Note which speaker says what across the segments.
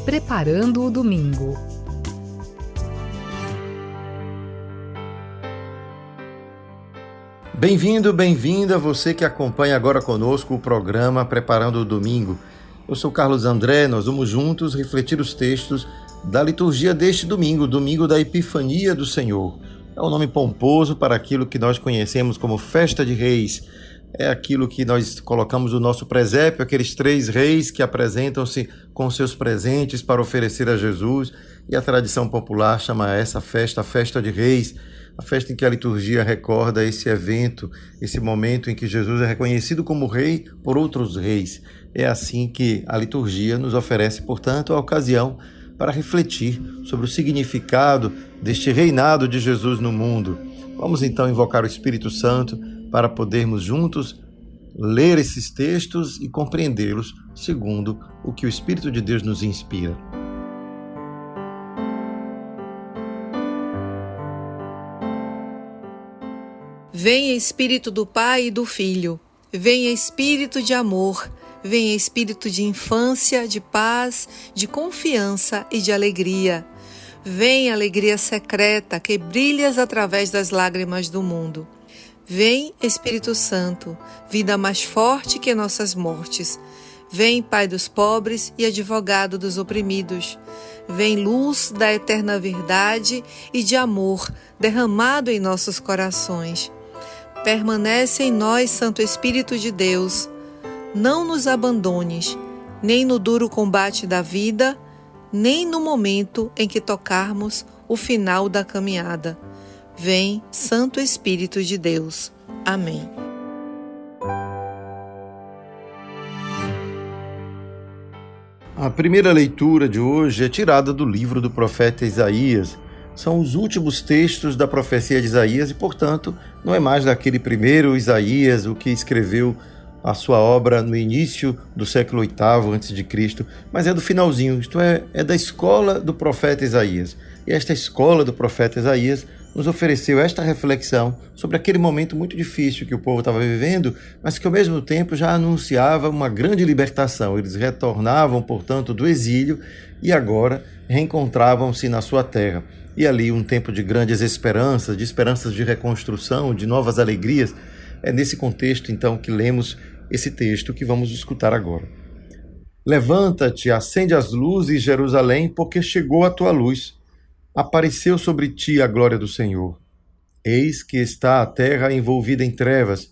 Speaker 1: Preparando o Domingo.
Speaker 2: Bem-vindo, bem-vinda você que acompanha agora conosco o programa Preparando o Domingo. Eu sou Carlos André, nós vamos juntos refletir os textos da liturgia deste domingo, domingo da Epifania do Senhor. É um nome pomposo para aquilo que nós conhecemos como Festa de Reis. É aquilo que nós colocamos no nosso presépio, aqueles 3 reis que apresentam-se com seus presentes para oferecer a Jesus. E a tradição popular chama essa festa a Festa de Reis, a festa em que a liturgia recorda esse evento, esse momento em que Jesus é reconhecido como rei por outros reis. É assim que a liturgia nos oferece, portanto, a ocasião para refletir sobre o significado deste reinado de Jesus no mundo. Vamos então invocar o Espírito Santo para podermos juntos ler esses textos e compreendê-los segundo o que o Espírito de Deus nos inspira.
Speaker 3: Venha Espírito do Pai e do Filho, venha Espírito de amor, venha Espírito de infância, de paz, de confiança e de alegria. Venha alegria secreta que brilhas através das lágrimas do mundo. Vem Espírito Santo, vida mais forte que nossas mortes. Vem Pai dos pobres e advogado dos oprimidos. Vem luz da eterna verdade e de amor derramado em nossos corações. Permanece em nós, Santo Espírito de Deus. Não nos abandones, nem no duro combate da vida, nem no momento em que tocarmos o final da caminhada. Vem, Santo Espírito de Deus. Amém.
Speaker 2: A primeira leitura de hoje é tirada do livro do profeta Isaías. São os últimos textos da profecia de Isaías e, portanto, não é mais daquele primeiro Isaías, o que escreveu a sua obra no início do século VIII a.C., mas é do finalzinho, isto é da escola do profeta Isaías. E esta escola do profeta Isaías nos ofereceu esta reflexão sobre aquele momento muito difícil que o povo estava vivendo, mas que ao mesmo tempo já anunciava uma grande libertação. Eles retornavam, portanto, do exílio e agora reencontravam-se na sua terra. E ali um tempo de grandes esperanças, de esperanças de reconstrução, de novas alegrias. É nesse contexto, então, que lemos esse texto que vamos escutar agora. Levanta-te, acende as luzes, Jerusalém, porque chegou a tua luz. Apareceu sobre ti a glória do Senhor. Eis que está a terra envolvida em trevas,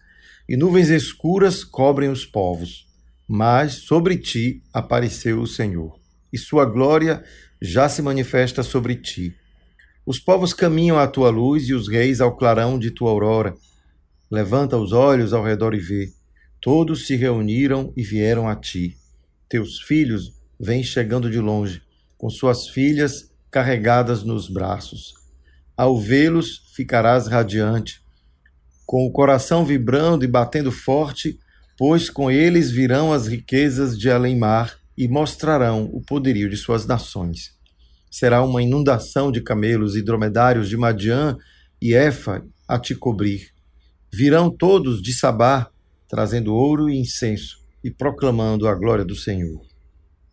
Speaker 2: e nuvens escuras cobrem os povos. Mas sobre ti apareceu o Senhor, e sua glória já se manifesta sobre ti. Os povos caminham à tua luz e os reis ao clarão de tua aurora. Levanta os olhos ao redor e vê. Todos se reuniram e vieram a ti. Teus filhos vêm chegando de longe, com suas filhas carregadas nos braços. Ao vê-los, ficarás radiante, com o coração vibrando e batendo forte, pois com eles virão as riquezas de além-mar e mostrarão o poderio de suas nações. Será uma inundação de camelos e dromedários de Madiã e Efa a te cobrir. Virão todos de Sabá, trazendo ouro e incenso e proclamando a glória do Senhor.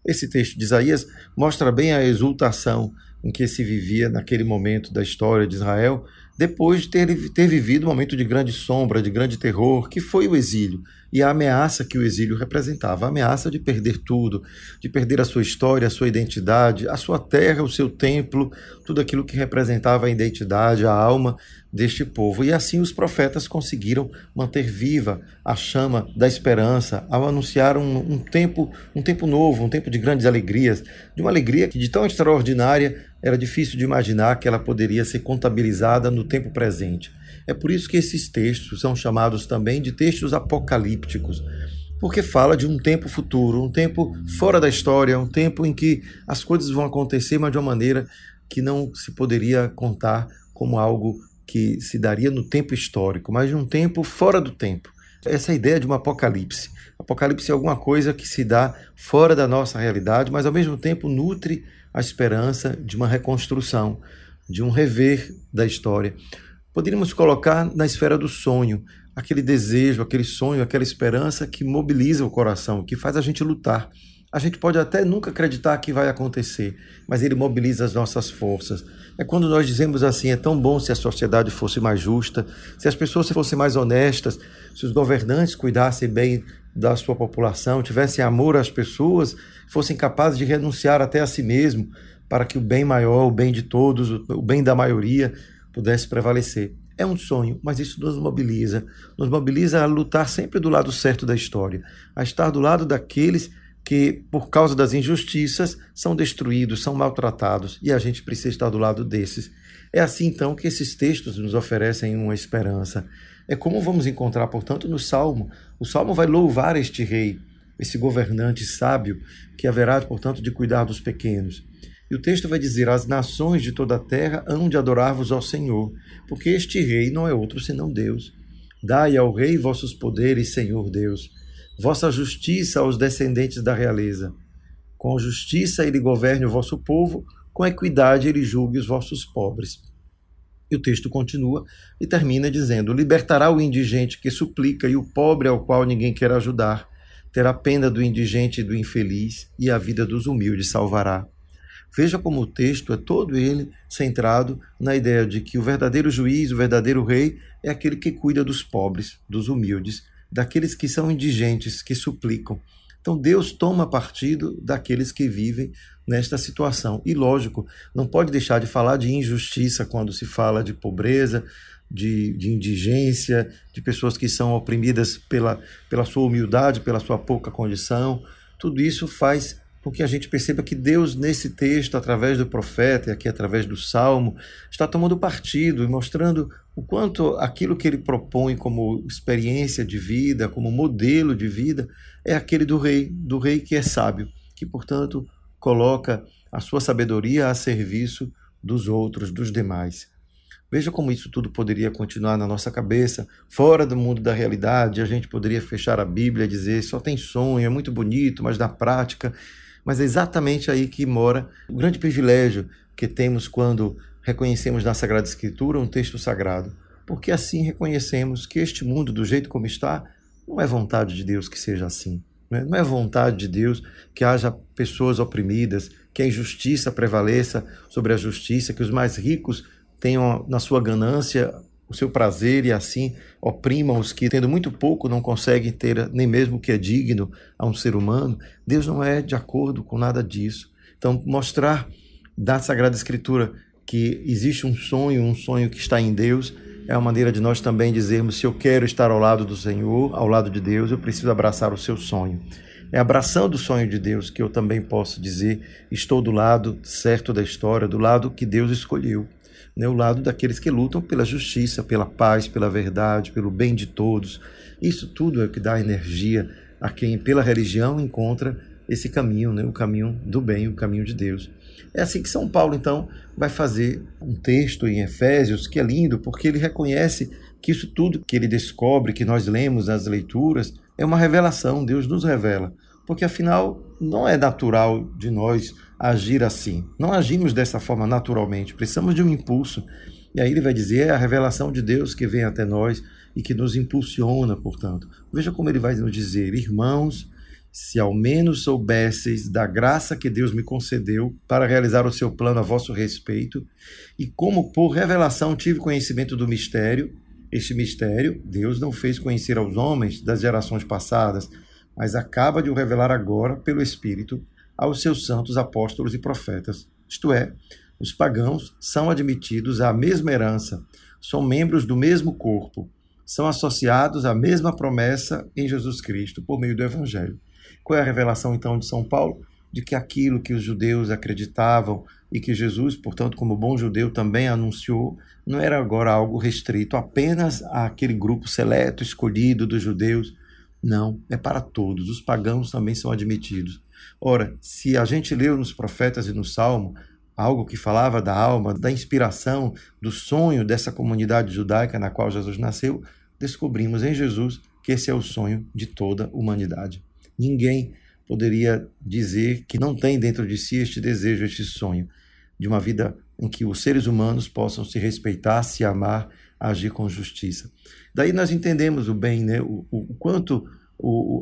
Speaker 2: Esse texto de Isaías mostra bem a exultação em que se vivia naquele momento da história de Israel, depois de ter vivido um momento de grande sombra, de grande terror, que foi o exílio, e a ameaça que o exílio representava, a ameaça de perder tudo, de perder a sua história, a sua identidade, a sua terra, o seu templo, tudo aquilo que representava a identidade, a alma deste povo. E assim os profetas conseguiram manter viva a chama da esperança ao anunciar um tempo novo, um tempo de grandes alegrias, de uma alegria que de tão extraordinária era difícil de imaginar que ela poderia ser contabilizada no tempo presente. É por isso que esses textos são chamados também de textos apocalípticos, porque fala de um tempo futuro, um tempo fora da história, um tempo em que as coisas vão acontecer, mas de uma maneira que não se poderia contar como algo que se daria no tempo histórico, mas de um tempo fora do tempo. Essa ideia de um apocalipse. Apocalipse é alguma coisa que se dá fora da nossa realidade, mas ao mesmo tempo nutre a esperança de uma reconstrução, de um rever da história. Poderíamos colocar na esfera do sonho, aquele desejo, aquele sonho, aquela esperança que mobiliza o coração, que faz a gente lutar. A gente pode até nunca acreditar que vai acontecer, mas ele mobiliza as nossas forças. É quando nós dizemos assim, é tão bom se a sociedade fosse mais justa, se as pessoas fossem mais honestas, se os governantes cuidassem bem da sua população, tivessem amor às pessoas, fossem capazes de renunciar até a si mesmo, para que o bem maior, o bem de todos, o bem da maioria pudesse prevalecer. É um sonho, mas isso nos mobiliza a lutar sempre do lado certo da história, a estar do lado daqueles que, por causa das injustiças, são destruídos, são maltratados, e a gente precisa estar do lado desses. É assim, então, que esses textos nos oferecem uma esperança. É como vamos encontrar, portanto, no Salmo. O Salmo vai louvar este rei, esse governante sábio, que haverá, portanto, de cuidar dos pequenos. E o texto vai dizer, as nações de toda a terra hão de adorar-vos ao Senhor, porque este rei não é outro senão Deus. Dai ao rei vossos poderes, Senhor Deus, vossa justiça aos descendentes da realeza. Com justiça ele governe o vosso povo, com equidade ele julgue os vossos pobres. E o texto continua e termina dizendo, libertará o indigente que suplica e o pobre ao qual ninguém quer ajudar. Terá pena do indigente e do infeliz, e a vida dos humildes salvará. Veja como o texto é todo ele centrado na ideia de que o verdadeiro juiz, o verdadeiro rei, é aquele que cuida dos pobres, dos humildes, daqueles que são indigentes, que suplicam. Então Deus toma partido daqueles que vivem nesta situação. E lógico, não pode deixar de falar de injustiça quando se fala de pobreza, de indigência, de pessoas que são oprimidas pela sua humildade, pela sua pouca condição. Tudo isso faz com que a gente perceba que Deus, nesse texto, através do profeta e aqui através do Salmo, está tomando partido e mostrando o quanto aquilo que ele propõe como experiência de vida, como modelo de vida, é aquele do rei que é sábio, que, portanto, coloca a sua sabedoria a serviço dos outros, dos demais. Veja como isso tudo poderia continuar na nossa cabeça, fora do mundo da realidade. A gente poderia fechar a Bíblia e dizer, só tem sonho, é muito bonito, mas na prática... Mas é exatamente aí que mora o grande privilégio que temos quando reconhecemos na Sagrada Escritura um texto sagrado. Porque assim reconhecemos que este mundo, do jeito como está, não é vontade de Deus que seja assim. Não é vontade de Deus que haja pessoas oprimidas, que a injustiça prevaleça sobre a justiça, que os mais ricos tenham na sua ganância o seu prazer e assim oprimam os que, tendo muito pouco, não conseguem ter nem mesmo o que é digno a um ser humano. Deus não é de acordo com nada disso. Então, mostrar da Sagrada Escritura que existe um sonho que está em Deus, é uma maneira de nós também dizermos, se eu quero estar ao lado do Senhor, ao lado de Deus, eu preciso abraçar o seu sonho. É abraçando o sonho de Deus que eu também posso dizer, estou do lado certo da história, do lado que Deus escolheu. O lado daqueles que lutam pela justiça, pela paz, pela verdade, pelo bem de todos. Isso tudo é o que dá energia a quem, pela religião, encontra esse caminho, o caminho do bem, o caminho de Deus. É assim que São Paulo, então, vai fazer um texto em Efésios, que é lindo, porque ele reconhece que isso tudo que ele descobre, que nós lemos nas leituras, é uma revelação, Deus nos revela. Porque, afinal, não é natural de nós agir assim. Não agimos dessa forma naturalmente, precisamos de um impulso. E aí ele vai dizer, é a revelação de Deus que vem até nós e que nos impulsiona, portanto. Veja como ele vai nos dizer, irmãos, se ao menos soubesseis da graça que Deus me concedeu para realizar o seu plano a vosso respeito, e como por revelação tive conhecimento do mistério, este mistério Deus não fez conhecer aos homens das gerações passadas, mas acaba de o revelar agora pelo Espírito aos seus santos apóstolos e profetas. Isto é, os pagãos são admitidos à mesma herança, são membros do mesmo corpo, são associados à mesma promessa em Jesus Cristo, por meio do Evangelho. Qual é a revelação, então, de São Paulo? De que aquilo que os judeus acreditavam e que Jesus, portanto, como bom judeu, também anunciou, não era agora algo restrito apenas àquele grupo seleto, escolhido dos judeus. Não, é para todos. Os pagãos também são admitidos. Ora, se a gente leu nos profetas e no Salmo algo que falava da alma, da inspiração, do sonho dessa comunidade judaica na qual Jesus nasceu, descobrimos em Jesus que esse é o sonho de toda a humanidade. Ninguém poderia dizer que não tem dentro de si este desejo, este sonho de uma vida em que os seres humanos possam se respeitar, se amar, agir com justiça. Daí nós entendemos o bem, o quanto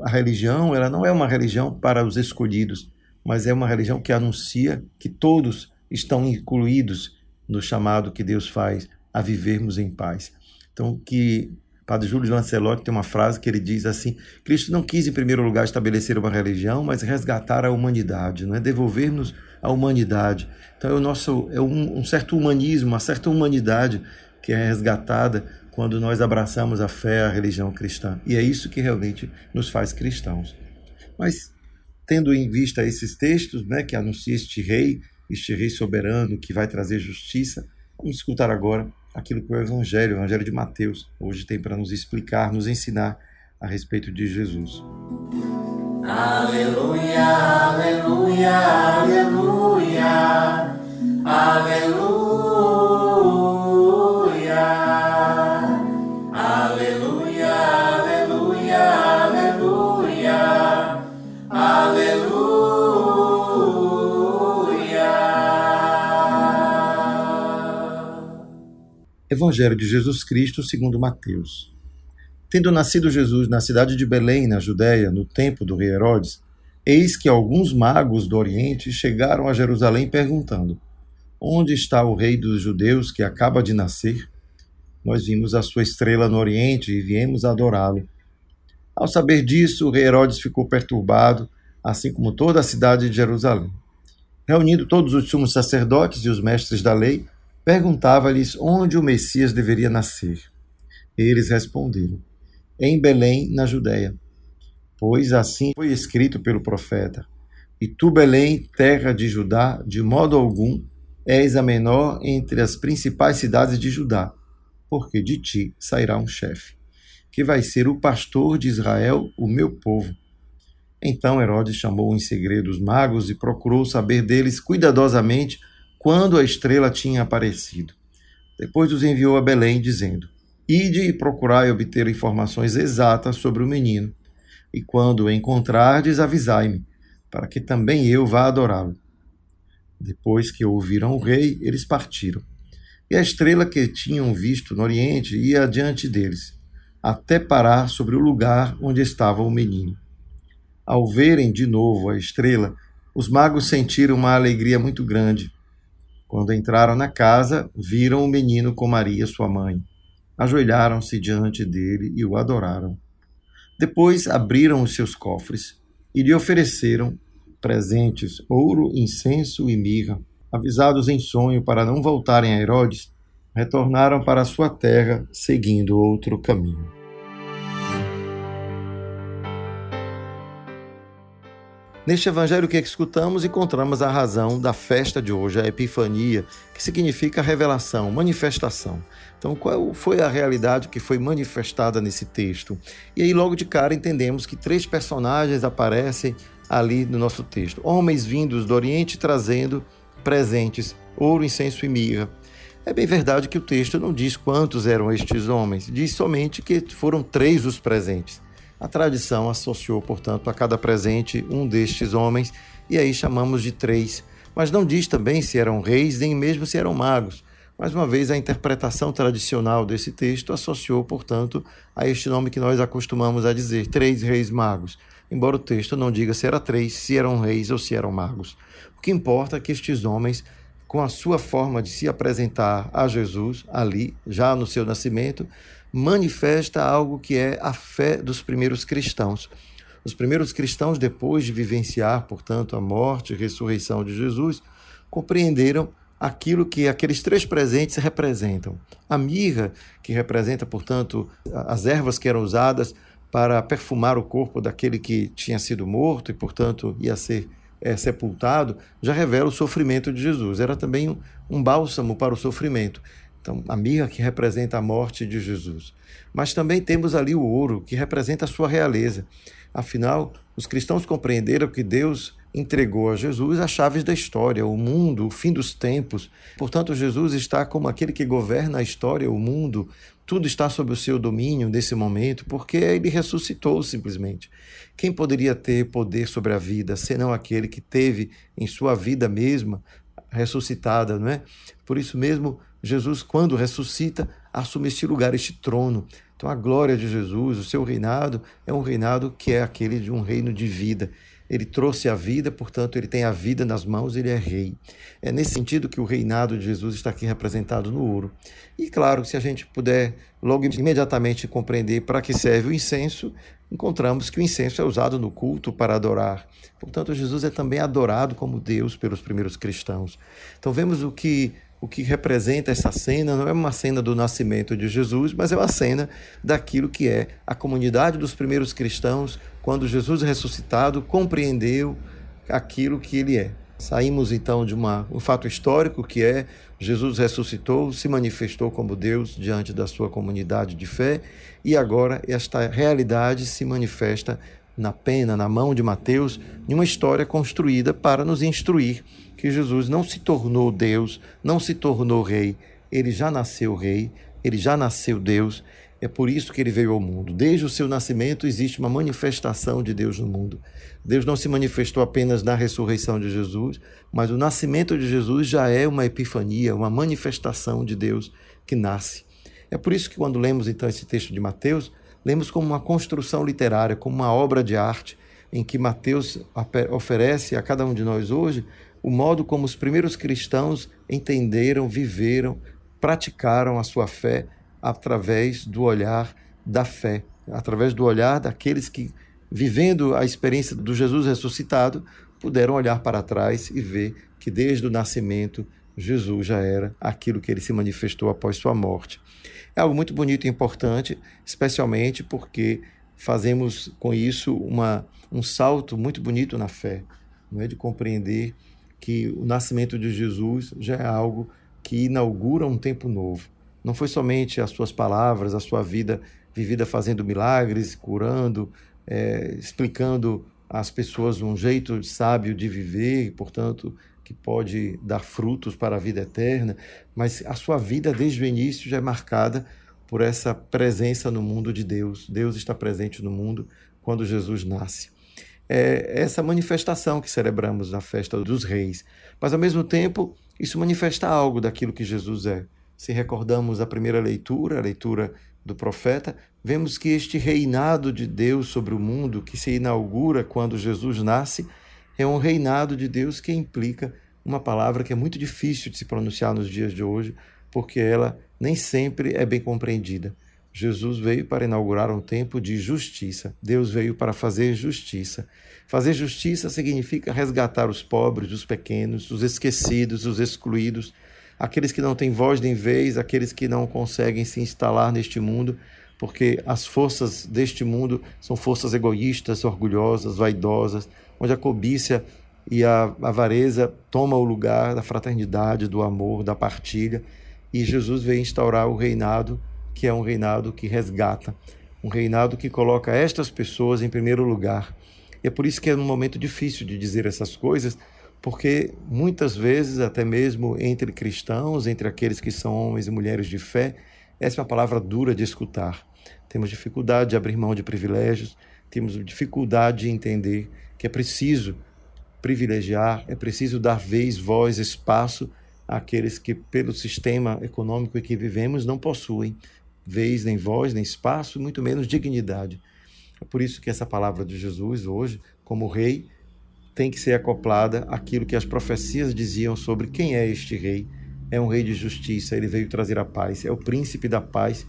Speaker 2: A religião, ela não é uma religião para os escolhidos, mas é uma religião que anuncia que todos estão incluídos no chamado que Deus faz a vivermos em paz. Então, que Padre Júlio Lancelotti tem uma frase que ele diz assim: Cristo não quis em primeiro lugar estabelecer uma religião, mas resgatar a humanidade, não é? Devolver-nos a humanidade. Então é um certo humanismo, uma certa humanidade que é resgatada quando nós abraçamos a fé, a religião cristã. E é isso que realmente nos faz cristãos. Mas, tendo em vista esses textos, né, que anuncia este rei soberano que vai trazer justiça, vamos escutar agora aquilo que o Evangelho de Mateus, hoje tem para nos explicar, nos ensinar a respeito de Jesus.
Speaker 4: Aleluia, aleluia, aleluia, aleluia, aleluia, aleluia, aleluia, aleluia.
Speaker 2: Evangelho de Jesus Cristo segundo Mateus. Tendo nascido Jesus na cidade de Belém, na Judéia, no tempo do rei Herodes, eis que alguns magos do Oriente chegaram a Jerusalém perguntando: Onde está o rei dos judeus que acaba de nascer? Nós vimos a sua estrela no Oriente e viemos adorá-lo. Ao saber disso, o rei Herodes ficou perturbado, assim como toda a cidade de Jerusalém. Reunindo todos os sumos sacerdotes e os mestres da lei, perguntava-lhes onde o Messias deveria nascer. Eles responderam: em Belém, na Judéia, pois assim foi escrito pelo profeta: E tu, Belém, terra de Judá, de modo algum és a menor entre as principais cidades de Judá, porque de ti sairá um chefe, que vai ser o pastor de Israel, o meu povo. Então Herodes chamou em segredo os magos e procurou saber deles cuidadosamente quando a estrela tinha aparecido. Depois os enviou a Belém, dizendo: Ide e procurai obter informações exatas sobre o menino, e quando o encontrardes, avisai-me, para que também eu vá adorá-lo. Depois que ouviram o rei, eles partiram. E a estrela que tinham visto no oriente ia adiante deles, até parar sobre o lugar onde estava o menino. Ao verem de novo a estrela, os magos sentiram uma alegria muito grande. Quando entraram na casa, viram o menino com Maria, sua mãe. Ajoelharam-se diante dele e o adoraram. Depois abriram os seus cofres e lhe ofereceram presentes, ouro, incenso e mirra. Avisados em sonho para não voltarem a Herodes, retornaram para a sua terra, seguindo outro caminho. Neste evangelho que escutamos, encontramos a razão da festa de hoje, a Epifania, que significa revelação, manifestação. Então, qual foi a realidade que foi manifestada nesse texto? E aí, logo de cara, entendemos que 3 personagens aparecem ali no nosso texto. Homens vindos do Oriente trazendo presentes, ouro, incenso e mirra. É bem verdade que o texto não diz quantos eram estes homens, diz somente que foram 3 os presentes. A tradição associou, portanto, a cada presente um destes homens, e aí chamamos de 3. Mas não diz também se eram reis, nem mesmo se eram magos. Mais uma vez, a interpretação tradicional desse texto associou, portanto, a este nome que nós acostumamos a dizer, 3 reis magos. Embora o texto não diga se era 3, se eram reis ou se eram magos. O que importa é que estes homens, com a sua forma de se apresentar a Jesus, ali, já no seu nascimento, manifesta algo que é a fé dos primeiros cristãos. Os primeiros cristãos, depois de vivenciar, portanto, a morte e ressurreição de Jesus, compreenderam aquilo que aqueles 3 presentes representam. A mirra, que representa, portanto, as ervas que eram usadas para perfumar o corpo daquele que tinha sido morto e, portanto, ia ser sepultado, já revela o sofrimento de Jesus. Era também um bálsamo para o sofrimento. Então, a mirra que representa a morte de Jesus. Mas também temos ali o ouro, que representa a sua realeza. Afinal, os cristãos compreenderam que Deus entregou a Jesus as chaves da história, o mundo, o fim dos tempos. Portanto, Jesus está como aquele que governa a história, o mundo. Tudo está sob o seu domínio nesse momento, porque ele ressuscitou simplesmente. Quem poderia ter poder sobre a vida, senão aquele que teve em sua vida mesma ressuscitada, não é? Por isso mesmo, Jesus, quando ressuscita, assume este lugar, este trono. Então a glória de Jesus, o seu reinado, é um reinado que é aquele de um reino de vida. Ele trouxe a vida, portanto, ele tem a vida nas mãos, ele é rei. É nesse sentido que o reinado de Jesus está aqui representado no ouro. E claro, se a gente puder logo imediatamente compreender para que serve o incenso, encontramos que o incenso é usado no culto para adorar. Portanto, Jesus é também adorado como Deus pelos primeiros cristãos. Então vemos o que representa essa cena. Não é uma cena do nascimento de Jesus, mas é uma cena daquilo que é a comunidade dos primeiros cristãos, quando Jesus ressuscitado compreendeu aquilo que ele é. Saímos então de um fato histórico, que é Jesus ressuscitou, se manifestou como Deus diante da sua comunidade de fé, e agora esta realidade se manifesta na pena, na mão de Mateus, em uma história construída para nos instruir que Jesus não se tornou Deus, não se tornou rei, ele já nasceu rei, ele já nasceu Deus. É por isso que ele veio ao mundo. Desde o seu nascimento existe uma manifestação de Deus no mundo. Deus não se manifestou apenas na ressurreição de Jesus, mas o nascimento de Jesus já é uma epifania, uma manifestação de Deus que nasce. É por isso que quando lemos então esse texto de Mateus, lemos como uma construção literária, como uma obra de arte, em que Mateus oferece a cada um de nós hoje o modo como os primeiros cristãos entenderam, viveram, praticaram a sua fé através do olhar da fé, através do olhar daqueles que, vivendo a experiência do Jesus ressuscitado, puderam olhar para trás e ver que desde o nascimento Jesus já era aquilo que ele se manifestou após sua morte. É algo muito bonito e importante, especialmente porque fazemos com isso um salto muito bonito na fé, não é? De compreender que o nascimento de Jesus já é algo que inaugura um tempo novo. Não foi somente as suas palavras, a sua vida vivida fazendo milagres, curando, explicando às pessoas um jeito sábio de viver, e, portanto, que pode dar frutos para a vida eterna, mas a sua vida desde o início já é marcada por essa presença no mundo de Deus. Deus está presente no mundo quando Jesus nasce. É essa manifestação que celebramos na festa dos reis, mas ao mesmo tempo isso manifesta algo daquilo que Jesus é. Se recordamos a primeira leitura, a leitura do profeta, vemos que este reinado de Deus sobre o mundo, que se inaugura quando Jesus nasce, é um reinado de Deus que implica uma palavra que é muito difícil de se pronunciar nos dias de hoje, porque ela nem sempre é bem compreendida. Jesus veio para inaugurar um tempo de justiça. Deus veio para fazer justiça. Fazer justiça significa resgatar os pobres, os pequenos, os esquecidos, os excluídos, aqueles que não têm voz nem vez, aqueles que não conseguem se instalar neste mundo, porque as forças deste mundo são forças egoístas, orgulhosas, vaidosas, onde a cobiça e a avareza tomam o lugar da fraternidade, do amor, da partilha. E Jesus veio instaurar o reinado, que é um reinado que resgata, um reinado que coloca estas pessoas em primeiro lugar. E é por isso que é um momento difícil de dizer essas coisas, porque muitas vezes, até mesmo entre cristãos, entre aqueles que são homens e mulheres de fé, essa é uma palavra dura de escutar. Temos dificuldade de abrir mão de privilégios, temos dificuldade de entender que é preciso privilegiar, é preciso dar vez, voz, espaço àqueles que, pelo sistema econômico em que vivemos, não possuem vez, nem voz, nem espaço, muito menos dignidade. É por isso que essa palavra de Jesus hoje, como rei, tem que ser acoplada àquilo que as profecias diziam sobre quem é este rei. É um rei de justiça, ele veio trazer a paz, é o príncipe da paz,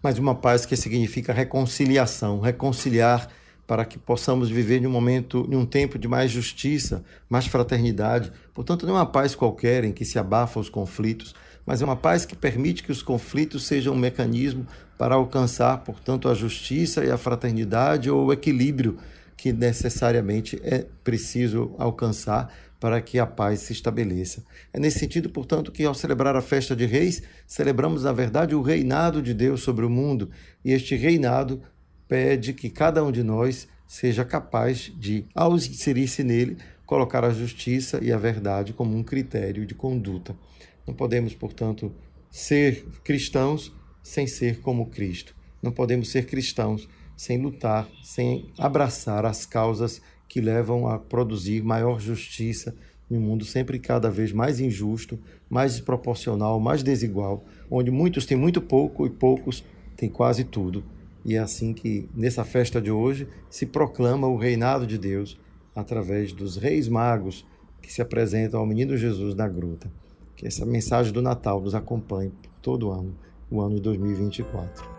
Speaker 2: mas uma paz que significa reconciliação, reconciliar para que possamos viver em um tempo de mais justiça, mais fraternidade. Portanto, não é uma paz qualquer em que se abafam os conflitos, mas é uma paz que permite que os conflitos sejam um mecanismo para alcançar, portanto, a justiça e a fraternidade, ou o equilíbrio que necessariamente é preciso alcançar para que a paz se estabeleça. É nesse sentido, portanto, que ao celebrar a festa de Reis, celebramos, na verdade, o reinado de Deus sobre o mundo, e este reinado pede que cada um de nós seja capaz de, ao inserir-se nele, colocar a justiça e a verdade como um critério de conduta. Não podemos, portanto, ser cristãos sem ser como Cristo. Não podemos ser cristãos sem lutar, sem abraçar as causas que levam a produzir maior justiça, Em um mundo sempre cada vez mais injusto, mais desproporcional, mais desigual, onde muitos têm muito pouco e poucos têm quase tudo. E é assim que, nessa festa de hoje, se proclama o reinado de Deus através dos reis magos que se apresentam ao menino Jesus na gruta. Que essa mensagem do Natal nos acompanhe por todo o ano de 2024.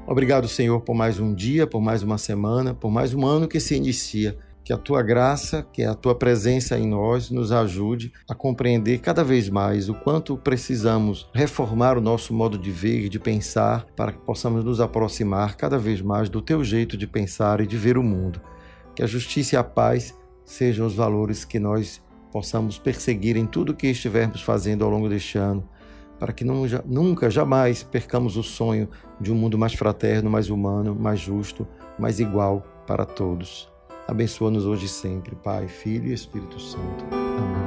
Speaker 2: Obrigado, Senhor, por mais um dia, por mais uma semana, por mais um ano que se inicia. Que a Tua graça, que a Tua presença em nós nos ajude a compreender cada vez mais o quanto precisamos reformar o nosso modo de ver e de pensar para que possamos nos aproximar cada vez mais do Teu jeito de pensar e de ver o mundo. Que a justiça e a paz sejam os valores que nós possamos perseguir em tudo o que estivermos fazendo ao longo deste ano, para que nunca, jamais percamos o sonho de um mundo mais fraterno, mais humano, mais justo, mais igual para todos. Abençoa-nos hoje e sempre, Pai, Filho e Espírito Santo. Amém.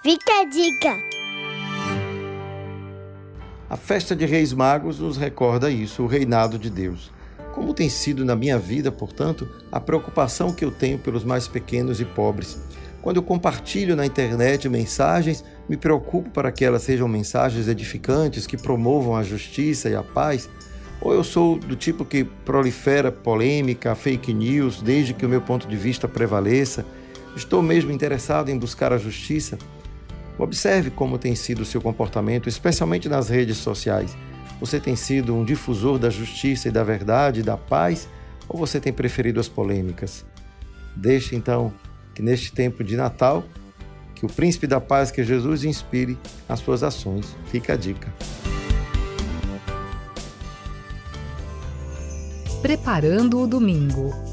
Speaker 5: Fica a dica!
Speaker 2: A festa de Reis Magos nos recorda isso, o reinado de Deus. Como tem sido na minha vida, portanto, a preocupação que eu tenho pelos mais pequenos e pobres. Quando eu compartilho na internet mensagens, me preocupo para que elas sejam mensagens edificantes, que promovam a justiça e a paz. Ou eu sou do tipo que prolifera polêmica, fake news, desde que o meu ponto de vista prevaleça. Estou mesmo interessado em buscar a justiça. Observe como tem sido o seu comportamento, especialmente nas redes sociais. Você tem sido um difusor da justiça e da verdade e da paz, ou você tem preferido as polêmicas? Deixe então que neste tempo de Natal, que o Príncipe da Paz, que Jesus, inspire as suas ações. Fica a dica.
Speaker 1: Preparando o domingo.